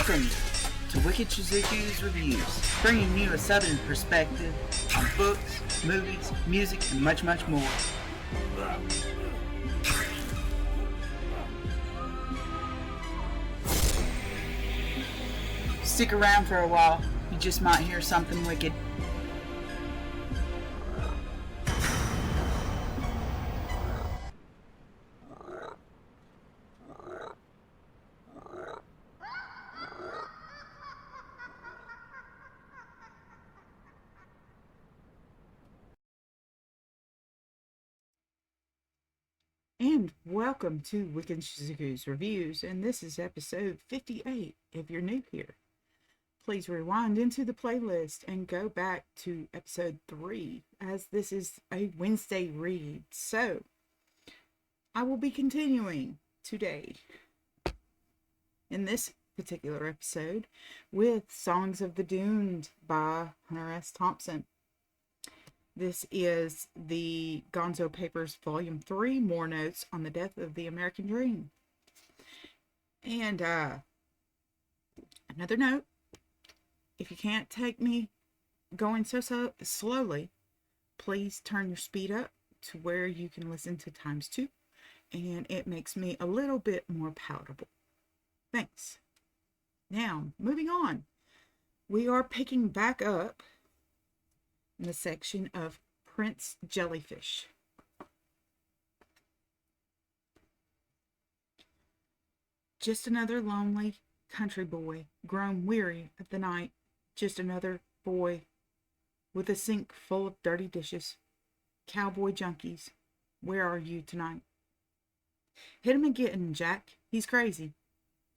Welcome to Wicked Shizuku's Reviews, bringing you a southern perspective on books, movies, music, and much, much more. Stick around for a while, you just might hear something wicked. And welcome to Wicked Shizuku's Reviews, and this is episode 58 if you're new here. Please rewind into the playlist and go back to episode 3, as this is a Wednesday read. So, I will be continuing today in this particular episode with Songs of the Doomed by Hunter S. Thompson. This is the Gonzo Papers Volume 3, More Notes on the Death of the American Dream. And, another note, if you can't take me going so slowly, please turn your speed up to where you can listen to ×2, and it makes me a little bit more palatable. Thanks. Now, moving on, we are picking back up in the section of Prince Jellyfish. Just another lonely country boy, grown weary of the night. Just another boy with a sink full of dirty dishes. Cowboy junkies, where are you tonight? Hit him and get him, Jack. He's crazy.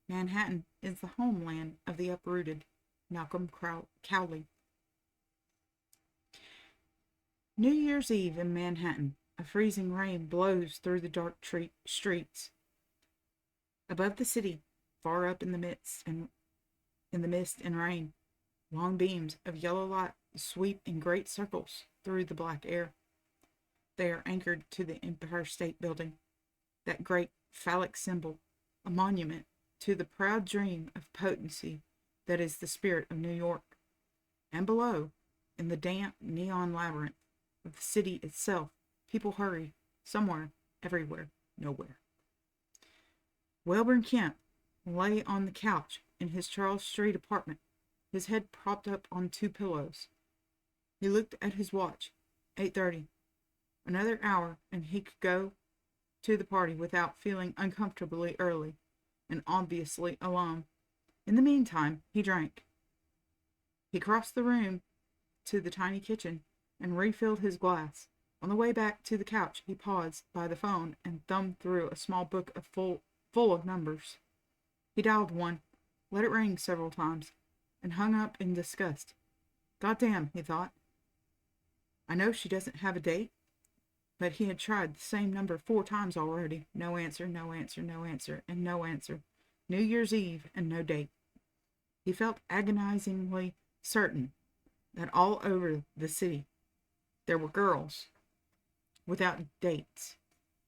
Manhattan is the homeland of the uprooted. Malcolm Cowley. New Year's Eve in Manhattan. A freezing rain blows through the dark streets. Above the city, far up in the mist and rain, long beams of yellow light sweep in great circles through the black air. They are anchored to the Empire State Building, that great phallic symbol, a monument to the proud dream of potency that is the spirit of New York. And below, in the damp neon labyrinth of the city itself, people hurry, somewhere, everywhere, nowhere. Welburn Kemp lay on the couch in his Charles Street apartment, his head propped up on 2 pillows. He looked at his watch, 8:30. Another hour, and he could go to the party without feeling uncomfortably early, and obviously alone. In the meantime, he drank. He crossed the room to the tiny kitchen and refilled his glass. On the way back to the couch, he paused by the phone and thumbed through a small book full of numbers. He dialed one, let it ring several times, and hung up in disgust. Goddamn, he thought. I know she doesn't have a date, but he had tried the same number 4 times already. No answer, no answer, no answer, and no answer. New Year's Eve and no date. He felt agonizingly certain that all over the city there were girls without dates.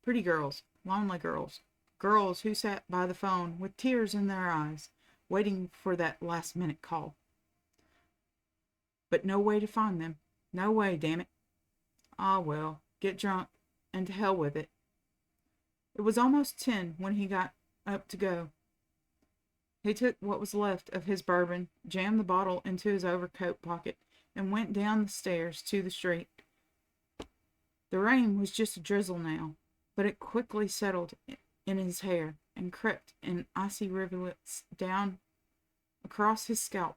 Pretty girls, lonely girls, girls who sat by the phone with tears in their eyes, waiting for that last-minute call. But no way to find them. No way, damn it. Ah, well, get drunk, and to hell with it. It was almost 10 when he got up to go. He took what was left of his bourbon, jammed the bottle into his overcoat pocket, and went down the stairs to the street. The rain was just a drizzle now, but it quickly settled in his hair and crept in icy rivulets down across his scalp.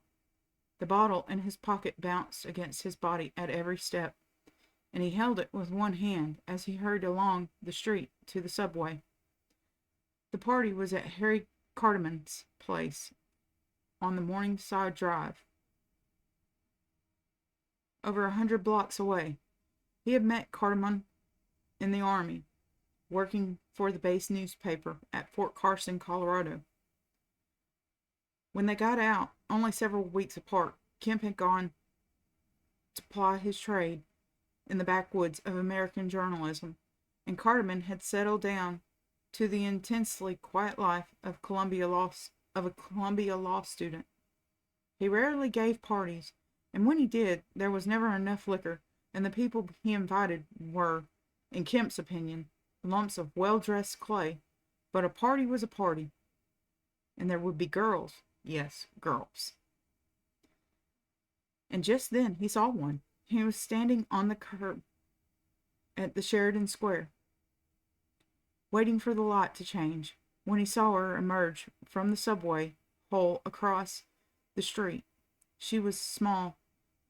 The bottle in his pocket bounced against his body at every step, and he held it with one hand as he hurried along the street to the subway. The party was at Harry Cartman's place on the Morningside Drive, over 100 blocks away. He had met Cartman in the Army, working for the base newspaper at Fort Carson, Colorado. When they got out, only several weeks apart, Kemp had gone to ply his trade in the backwoods of American journalism, and Cartman had settled down to the intensely quiet life of Columbia Law of a Columbia law student. He rarely gave parties, and when he did, there was never enough liquor, and the people he invited were, in Kemp's opinion, lumps of well-dressed clay. But a party was a party, and there would be girls. Yes, girls. And just then he saw one. He was standing on the curb at the Sheridan Square, waiting for the light to change, when he saw her emerge from the subway hole across the street. She was small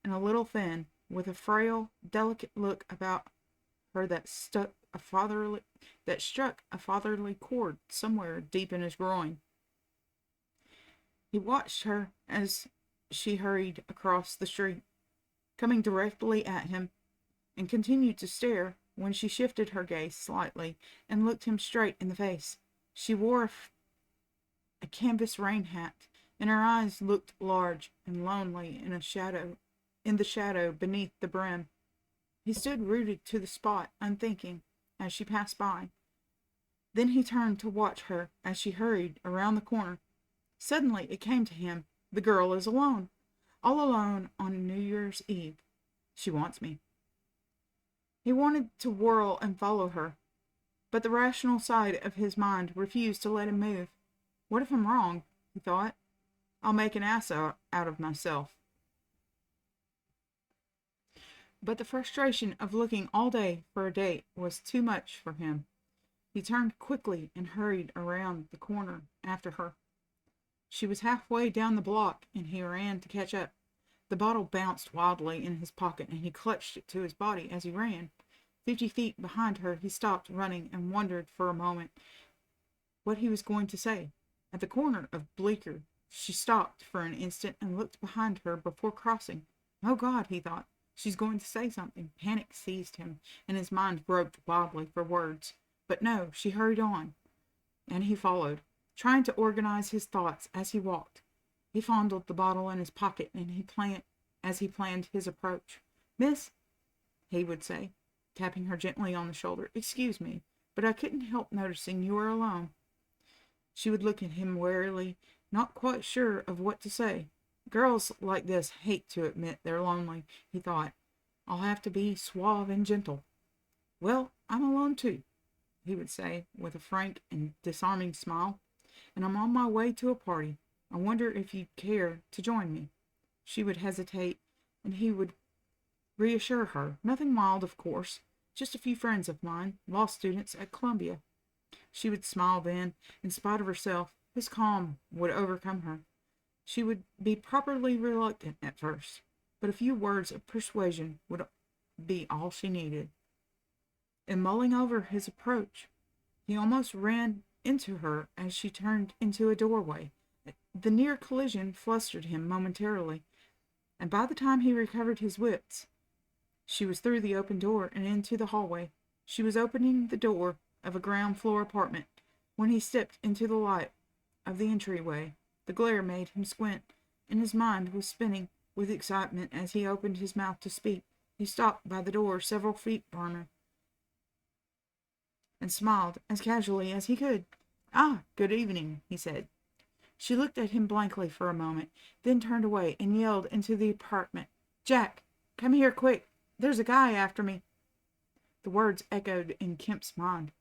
and a little thin, with a frail, delicate look about her that struck a fatherly chord somewhere deep in his groin. He watched her as she hurried across the street, coming directly at him, and continued to stare when she shifted her gaze slightly and looked him straight in the face. She wore a canvas rain hat, and her eyes looked large and lonely in the shadow beneath the brim. He stood rooted to the spot, unthinking, as she passed by. Then he turned to watch her as she hurried around the corner. Suddenly it came to him, the girl is alone. All alone on New Year's Eve. She wants me. He wanted to whirl and follow her, but the rational side of his mind refused to let him move. What if I'm wrong? He thought. I'll make an ass out of myself. But the frustration of looking all day for a date was too much for him. He turned quickly and hurried around the corner after her. She was halfway down the block, and he ran to catch up. The bottle bounced wildly in his pocket, and he clutched it to his body as he ran. 50 feet behind her, he stopped running and wondered for a moment what he was going to say. At the corner of Bleecker, she stopped for an instant and looked behind her before crossing. Oh God, he thought, she's going to say something. Panic seized him, and his mind groped wildly for words. But no, she hurried on, and he followed, trying to organize his thoughts as he walked. He fondled the bottle in his pocket, and he planned his approach. Miss, he would say, tapping her gently on the shoulder, excuse me, but I couldn't help noticing you were alone. She would look at him warily, not quite sure of what to say. Girls like this hate to admit they're lonely, he thought. I'll have to be suave and gentle. Well, I'm alone too, he would say, with a frank and disarming smile, and I'm on my way to a party. I wonder if you'd care to join me. She would hesitate, and he would reassure her. Nothing wild, of course. Just a few friends of mine, law students at Columbia. She would smile then, in spite of herself. His calm would overcome her. She would be properly reluctant at first, but a few words of persuasion would be all she needed. In mulling over his approach, he almost ran into her as she turned into a doorway. The near collision flustered him momentarily, and by the time he recovered his wits, she was through the open door and into the hallway. She was opening the door of a ground-floor apartment when he stepped into the light of the entryway. The glare made him squint, and his mind was spinning with excitement as he opened his mouth to speak. He stopped by the door several feet from her and smiled as casually as he could. Ah, good evening, he said. She looked at him blankly for a moment, then turned away and yelled into the apartment, Jack, come here quick. There's a guy after me. The words echoed in Kemp's mind,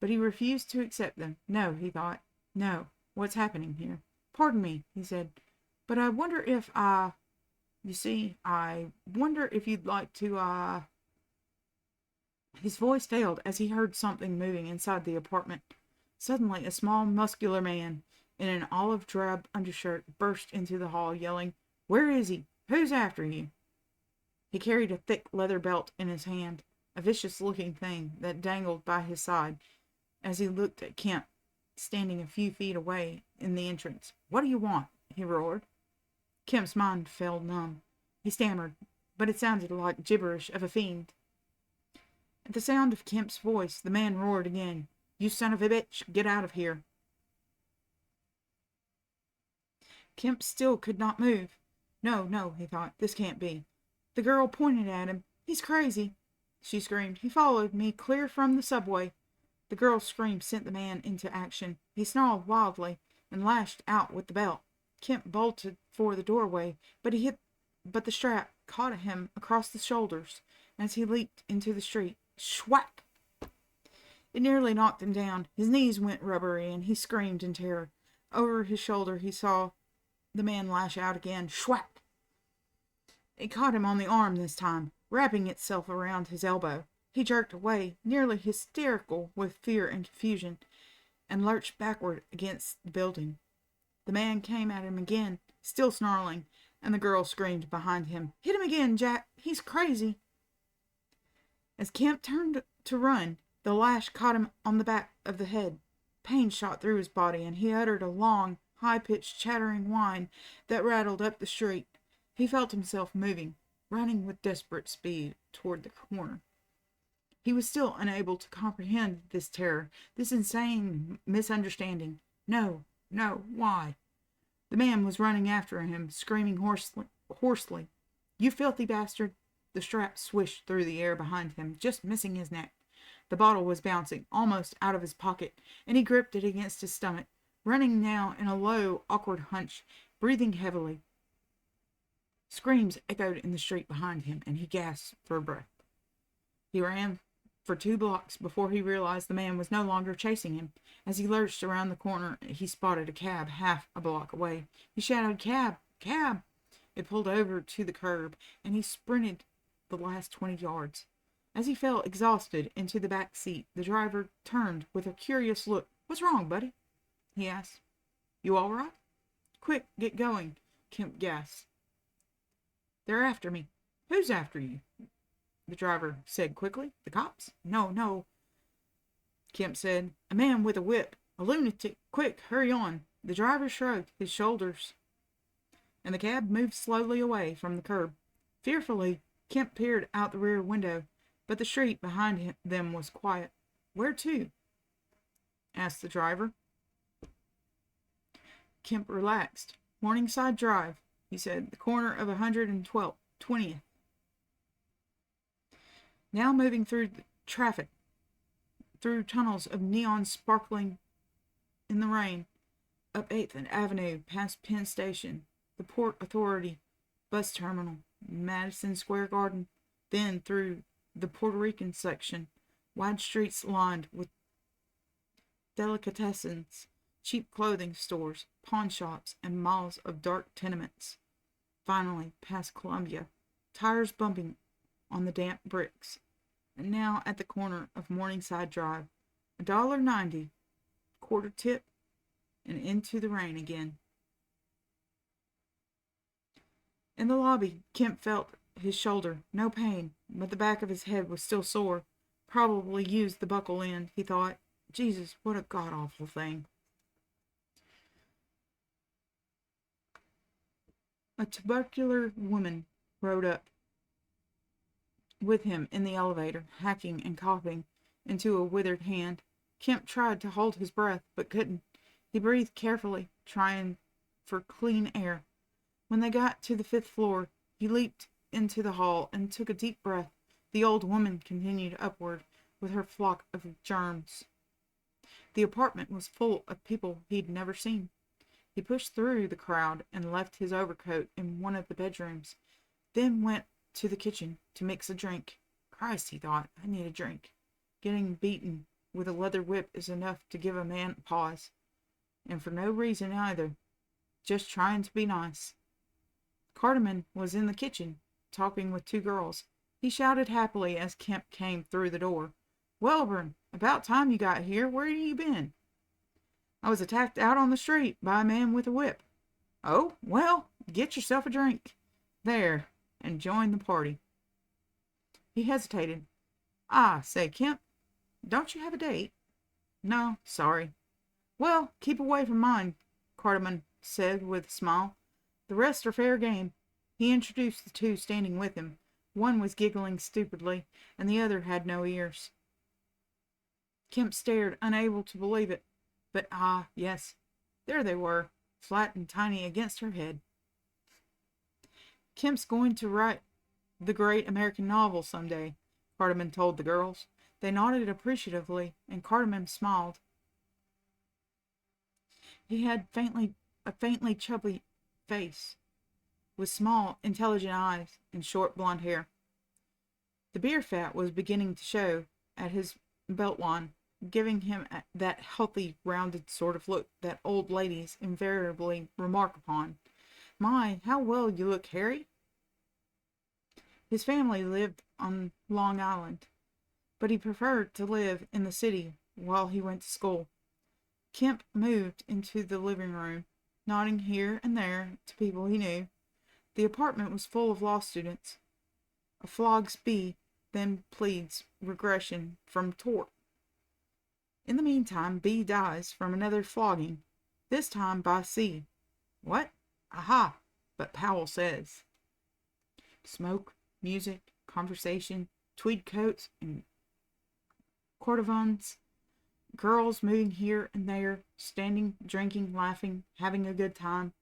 but he refused to accept them. No, he thought. No. What's happening here? Pardon me, he said, but I wonder if I wonder if you'd like to, His voice failed as he heard something moving inside the apartment. Suddenly, a small, muscular man in an olive drab undershirt burst into the hall, yelling, Where is he? Who's after you? He carried a thick leather belt in his hand, a vicious-looking thing that dangled by his side as he looked at Kemp, standing a few feet away in the entrance. What do you want? He roared. Kemp's mind fell numb. He stammered, but it sounded like gibberish of a fiend. At the sound of Kemp's voice, the man roared again. You son of a bitch, get out of here. Kemp still could not move. No, he thought, this can't be. The girl pointed at him. He's crazy, she screamed. He followed me clear from the subway. The girl's scream sent the man into action. He snarled wildly, and lashed out with the belt. Kemp bolted for the doorway, but the strap caught him across the shoulders as he leaped into the street. Schwack! It nearly knocked him down. His knees went rubbery, and he screamed in terror. Over his shoulder he saw the man lash out again. Schwack! It caught him on the arm this time, wrapping itself around his elbow. He jerked away, nearly hysterical with fear and confusion, and lurched backward against the building. The man came at him again, still snarling, and the girl screamed behind him, "Hit him again, Jack! He's crazy!" As Kemp turned to run, the lash caught him on the back of the head. Pain shot through his body, and he uttered a long, high-pitched, chattering whine that rattled up the street. He felt himself moving, running with desperate speed toward the corner. He was still unable to comprehend this terror, this insane misunderstanding. No, why? The man was running after him, screaming hoarsely. "You filthy bastard!" The strap swished through the air behind him, just missing his neck. The bottle was bouncing almost out of his pocket, and he gripped it against his stomach, running now in a low, awkward hunch, breathing heavily. Screams echoed in the street behind him, and he gasped for breath. He ran for 2 blocks before he realized the man was no longer chasing him. As he lurched around the corner, he spotted a cab half a block away. He shouted, "Cab! Cab!" It pulled over to the curb, and he sprinted the last 20 yards. As he fell exhausted into the back seat, the driver turned with a curious look. "What's wrong, buddy?" he asked. "You all right?" "Quick, get going," Kemp gasped. "They're after me." "Who's after you?" the driver said quickly. "The cops?" No, Kemp said. "A man with a whip. A lunatic. Quick, hurry on." The driver shrugged his shoulders, and the cab moved slowly away from the curb. Fearfully, Kemp peered out the rear window, but the street behind them was quiet. "Where to?" asked the driver. Kemp relaxed. "Morningside Drive," he said. "The corner of 120th. Now moving through the traffic, through tunnels of neon sparkling in the rain, up 8th Avenue, past Penn Station, the Port Authority bus terminal, Madison Square Garden, then through the Puerto Rican section, wide streets lined with delicatessens, cheap clothing stores, pawn shops, and miles of dark tenements. Finally, past Columbia, tires bumping on the damp bricks, and now at the corner of Morningside Drive, $1.90, quarter tip, and into the rain again. In the lobby, Kemp felt his shoulder. No pain, but the back of his head was still sore. Probably used the buckle end, he thought. Jesus, what a god-awful thing. A tubercular woman rode up with him in the elevator, hacking and coughing into a withered hand. Kemp tried to hold his breath, but couldn't. He breathed carefully, trying for clean air. When they got to the 5th floor, he leaped into the hall and took a deep breath. The old woman continued upward with her flock of germs. The apartment was full of people he'd never seen. He pushed through the crowd and left his overcoat in one of the bedrooms, then went to the kitchen to mix a drink. Christ, he thought, I need a drink. Getting beaten with a leather whip is enough to give a man a pause. And for no reason either. Just trying to be nice. Cartman was in the kitchen, talking with 2 girls. He shouted happily as Kemp came through the door. "Welburn, about time you got here. Where you been?" "I was attacked out on the street by a man with a whip." "Oh, well, get yourself a drink. There, and join the party." He hesitated. "I say, Kemp, don't you have a date?" "No, sorry." "Well, keep away from mine," Cartman said with a smile. "The rest are fair game." He introduced the 2 standing with him. One was giggling stupidly, and the other had no ears. Kemp stared, unable to believe it. But yes, there they were, flat and tiny against her head. "Kemp's going to write the great American novel someday," Cartman told the girls. They nodded appreciatively, and Cartman smiled. He had a faintly chubby face, with small, intelligent eyes and short blonde hair. The beer fat was beginning to show at his belt line, giving him that healthy, rounded sort of look that old ladies invariably remark upon. "My, how well you look, Harry!" His family lived on Long Island, but he preferred to live in the city while he went to school. Kemp moved into the living room, nodding here and there to people he knew. The apartment was full of law students. A flogs B then pleads regression from tort. In the meantime, B dies from another flogging, this time by C. What? Aha! But Powell says. Smoke, music, conversation, tweed coats and cordovans, girls moving here and there, standing, drinking, laughing, having a good time.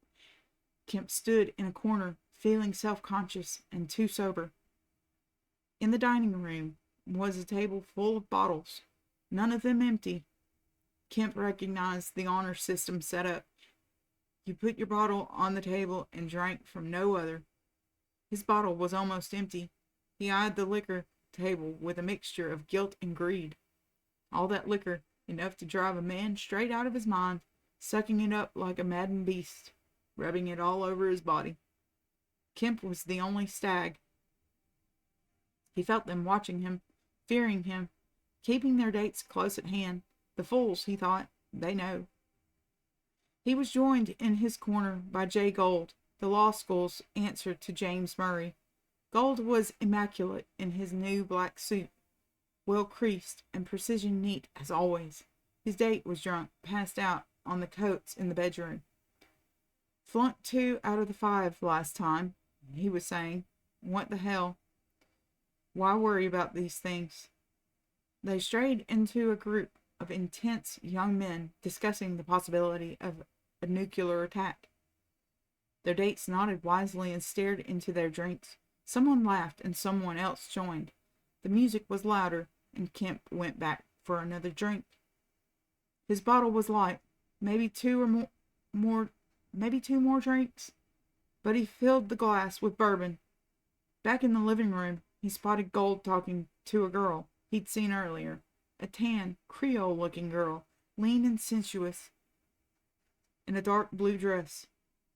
Kemp stood in a corner, feeling self-conscious and too sober. In the dining room was a table full of bottles, none of them empty. Kemp recognized the honor system set up. You put your bottle on the table and drank from no other. His bottle was almost empty. He eyed the liquor table with a mixture of guilt and greed. All that liquor, enough to drive a man straight out of his mind, sucking it up like a maddened beast, rubbing it all over his body. Kemp was the only stag. He felt them watching him, fearing him, keeping their dates close at hand. The fools, he thought, they know. He was joined in his corner by Jay Gold, the law school's answer to James Murray. Gold was immaculate in his new black suit, well creased and precision neat as always. His date was drunk, passed out on the coats in the bedroom. Flunked 2 out of the 5 last time, he was saying. What the hell? Why worry about these things? They strayed into a group of intense young men discussing the possibility of a nuclear attack. Their dates nodded wisely and stared into their drinks. Someone laughed and someone else joined. The music was louder, and Kemp went back for another drink. His bottle was light, maybe two more drinks, but he filled the glass with bourbon. Back in the living room, he spotted Gold talking to a girl he'd seen earlier, a tan, Creole-looking girl, lean and sensuous, in a dark blue dress.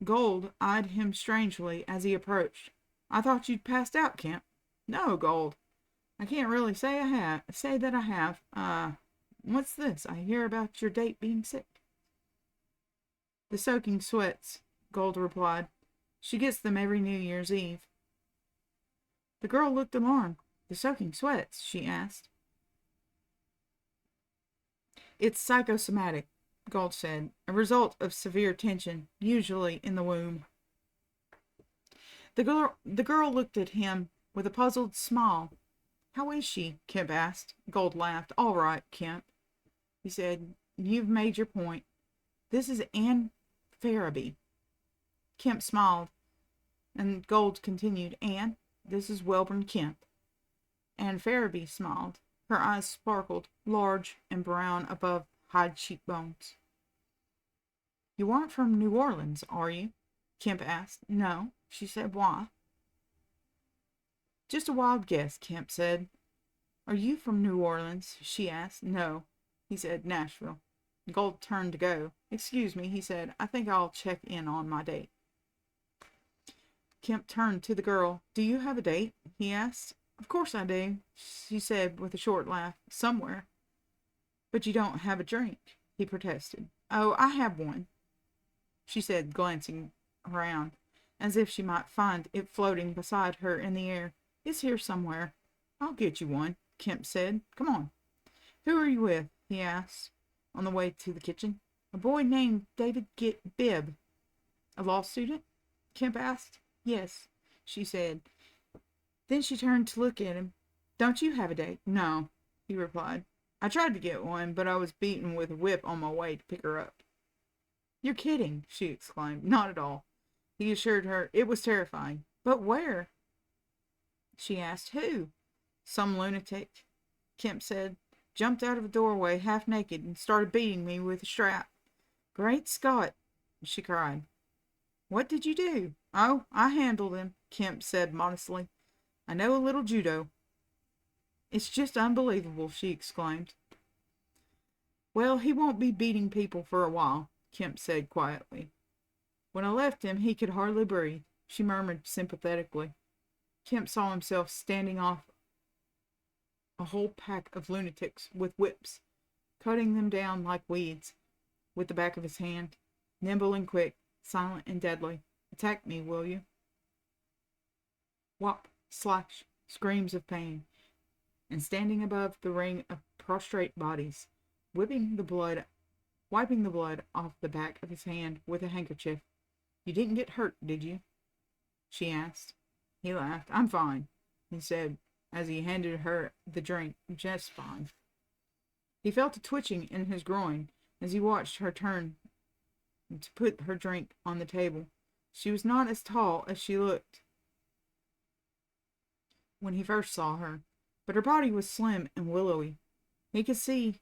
Gold eyed him strangely as he approached. "I thought you'd passed out, Kemp." "No, Gold. I can't really say that I have. What's this? I hear about your date being sick." "The soaking sweats," Gold replied. "She gets them every New Year's Eve." The girl looked alarmed. "The soaking sweats?" she asked. "It's psychosomatic," Gold said, "a result of severe tension, usually in the womb." The girl looked at him with a puzzled smile. "How is she?" Kemp asked. Gold laughed. "All right, Kemp," he said. "You've made your point. This is Anne Farabee." Kemp smiled, and Gold continued. "Anne, this is Welborn Kemp." Anne Farabee smiled. Her eyes sparkled, large and brown above high cheekbones. "You aren't from New Orleans, are you?" Kemp asked. "No," she said. "Why?" "Just a wild guess," Kemp said. "Are you from New Orleans?" she asked. "No," he said. "Nashville." Gold turned to go. "Excuse me," he said. "I think I'll check in on my date." Kemp turned to the girl. "Do you have a date?" he asked. "Of course I do," she said with a short laugh. "Somewhere." "But you don't have a drink," he protested. "Oh, I have one," she said, glancing around, as if she might find it floating beside her in the air. "It's here somewhere." "I'll get you one," Kemp said. "Come on." "Who are you with?" he asked, on the way to the kitchen. "A boy named David Bibb." "A law student?" Kemp asked. "Yes," she said. Then she turned to look at him. "Don't you have a date?" "No," he replied. "I tried to get one, but I was beaten with a whip on my way to pick her up." "You're kidding," she exclaimed. "Not at all," he assured her. "It was terrifying." "But where?" she asked. "Who?" "Some lunatic," Kemp said. "Jumped out of a doorway half naked and started beating me with a strap. Great Scott, she cried. What did you do? Oh, I handled him, Kemp said modestly. I know a little judo. It's just unbelievable, she exclaimed. Well, he won't be beating people for a while, Kemp said quietly. When I left him, he could hardly breathe, she murmured sympathetically. Kemp saw himself standing off a whole pack of lunatics with whips, cutting them down like weeds with the back of his hand, nimble and quick, silent and deadly. Attack me, will you? Whop, slash, screams of pain, and standing above the ring of prostrate bodies, wiping the blood off the back of his hand with a handkerchief. You didn't get hurt, did you? She asked. He laughed. I'm fine, he said, as he handed her the drink. Just fine. He felt a twitching in his groin as he watched her turn to put her drink on the table. She was not as tall as she looked when he first saw her, but her body was slim and willowy. He could see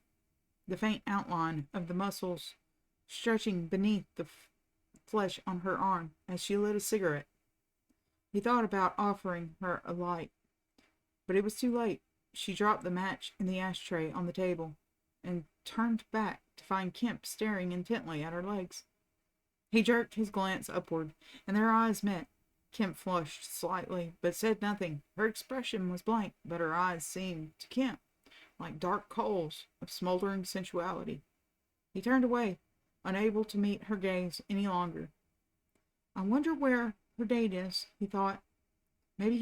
the faint outline of the muscles stretching beneath the flesh on her arm as she lit a cigarette. He thought about offering her a light, but it was too late. She dropped the match in the ashtray on the table and turned back to find Kemp staring intently at her legs. He jerked his glance upward, and their eyes met. Kemp flushed slightly, but said nothing. Her expression was blank, but her eyes seemed to Kemp like dark coals of smoldering sensuality. He turned away, unable to meet her gaze any longer. I wonder where her date is, he thought. Maybe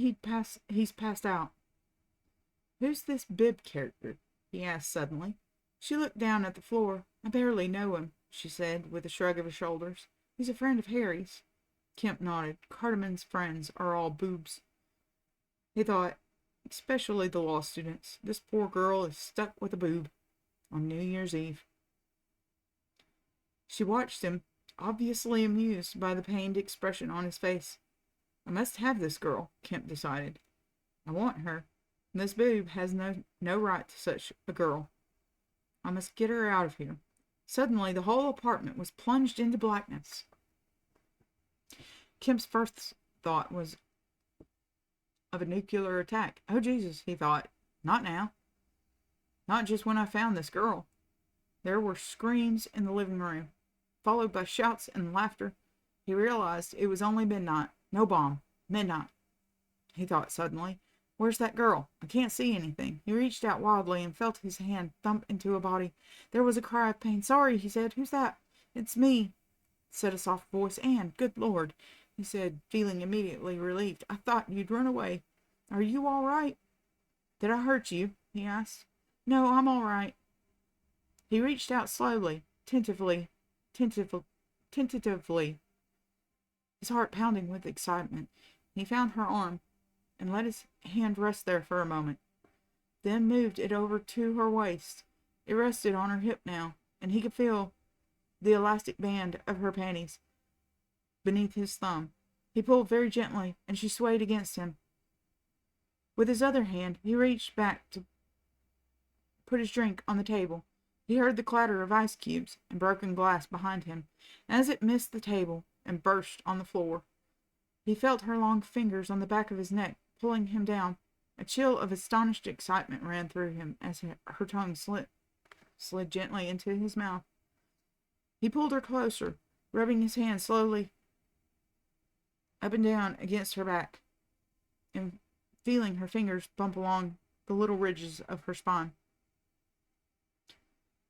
he's passed out. Who's this Bib character? He asked suddenly. She looked down at the floor. I barely know him, she said, with a shrug of her shoulders. He's a friend of Harry's. Kemp nodded. Cartman's friends are all boobs, he thought, especially the law students. This poor girl is stuck with a boob on New Year's Eve. She watched him, obviously amused by the pained expression on his face. I must have this girl, Kemp decided. I want her. This boob has no right to such a girl. I must get her out of here. Suddenly, the whole apartment was plunged into blackness. Kemp's first thought was of a nuclear attack. Oh, Jesus, he thought. Not now. Not just when I found this girl. There were screams in the living room, followed by shouts and laughter. He realized it was only midnight. No bomb. Midnight. He thought suddenly. Where's that girl? I can't see anything. He reached out wildly and felt his hand thump into a body. There was a cry of pain. Sorry, he said. Who's that? It's me, said a soft voice. Anne, good Lord, he said, feeling immediately relieved. I thought you'd run away. Are you all right? Did I hurt you? He asked. No, I'm all right. He reached out slowly, tentatively, his heart pounding with excitement. He found her arm and let his hand rest there for a moment, then moved it over to her waist. It rested on her hip now, and he could feel the elastic band of her panties beneath his thumb. He pulled very gently, and she swayed against him. With his other hand, he reached back to put his drink on the table. He heard the clatter of ice cubes and broken glass behind him, as it missed the table and burst on the floor. He felt her long fingers on the back of his neck, pulling him down. A chill of astonished excitement ran through him as her tongue slid gently into his mouth. He pulled her closer, rubbing his hand slowly up and down against her back, and feeling her fingers bump along the little ridges of her spine.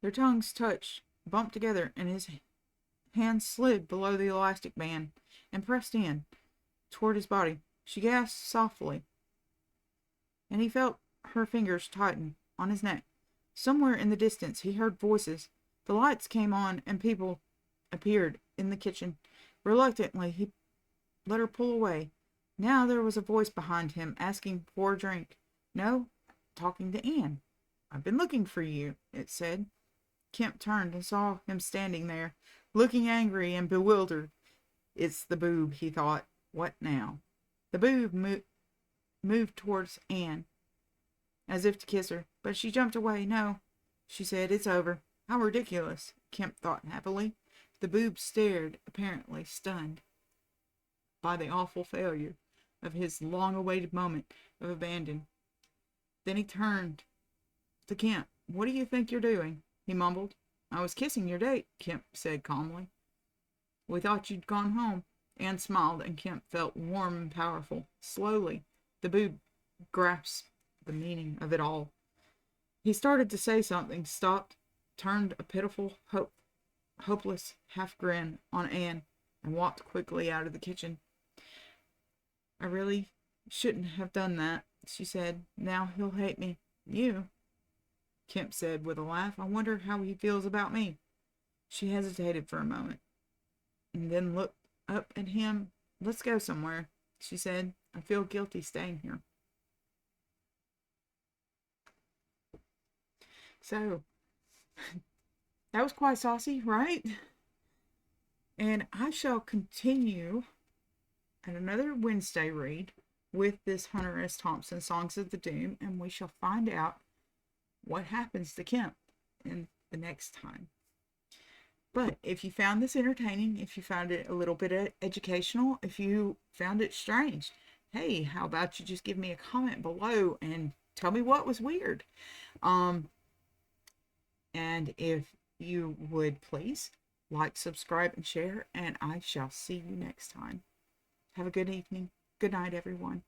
Their tongues touched, bumped together, and his hand slid below the elastic band and pressed in toward his body. She gasped softly, and he felt her fingers tighten on his neck. Somewhere in the distance he heard voices. The lights came on and people appeared in the kitchen. Reluctantly, he let her pull away. Now there was a voice behind him asking for a drink. No, talking to Anne. I've been looking for you, it said. Kemp turned and saw him standing there, looking angry and bewildered. It's the boob, he thought. What now? The boob moved towards Anne, as if to kiss her, but she jumped away. No, she said, it's over. How ridiculous, Kemp thought happily. The boob stared, apparently stunned by the awful failure of his long-awaited moment of abandon. Then he turned to Kemp. "What do you think you're doing?" he mumbled. "I was kissing your date," Kemp said calmly. "We thought you'd gone home." Anne smiled, and Kemp felt warm and powerful. Slowly, the boob grasped the meaning of it all. He started to say something, stopped, turned a pitiful, hopeless half-grin on Anne, and walked quickly out of the kitchen. "I really shouldn't have done that," she said. "Now he'll hate me." "You?" Kemp said with a laugh. "I wonder how he feels about me." She hesitated for a moment, and then looked up at him. "Let's go somewhere," she said. "I feel guilty staying here." So, that was quite saucy, right? And I shall continue at another Wednesday read with this Hunter S. Thompson Songs of the Doom, and we shall find out what happens to Kemp in the next time. But if you found this entertaining, if you found it a little bit educational, if you found it strange, hey, how about you just give me a comment below and tell me what was weird. And if you would please like, subscribe, and share, and I shall see you next time. Have a good evening. Good night, everyone.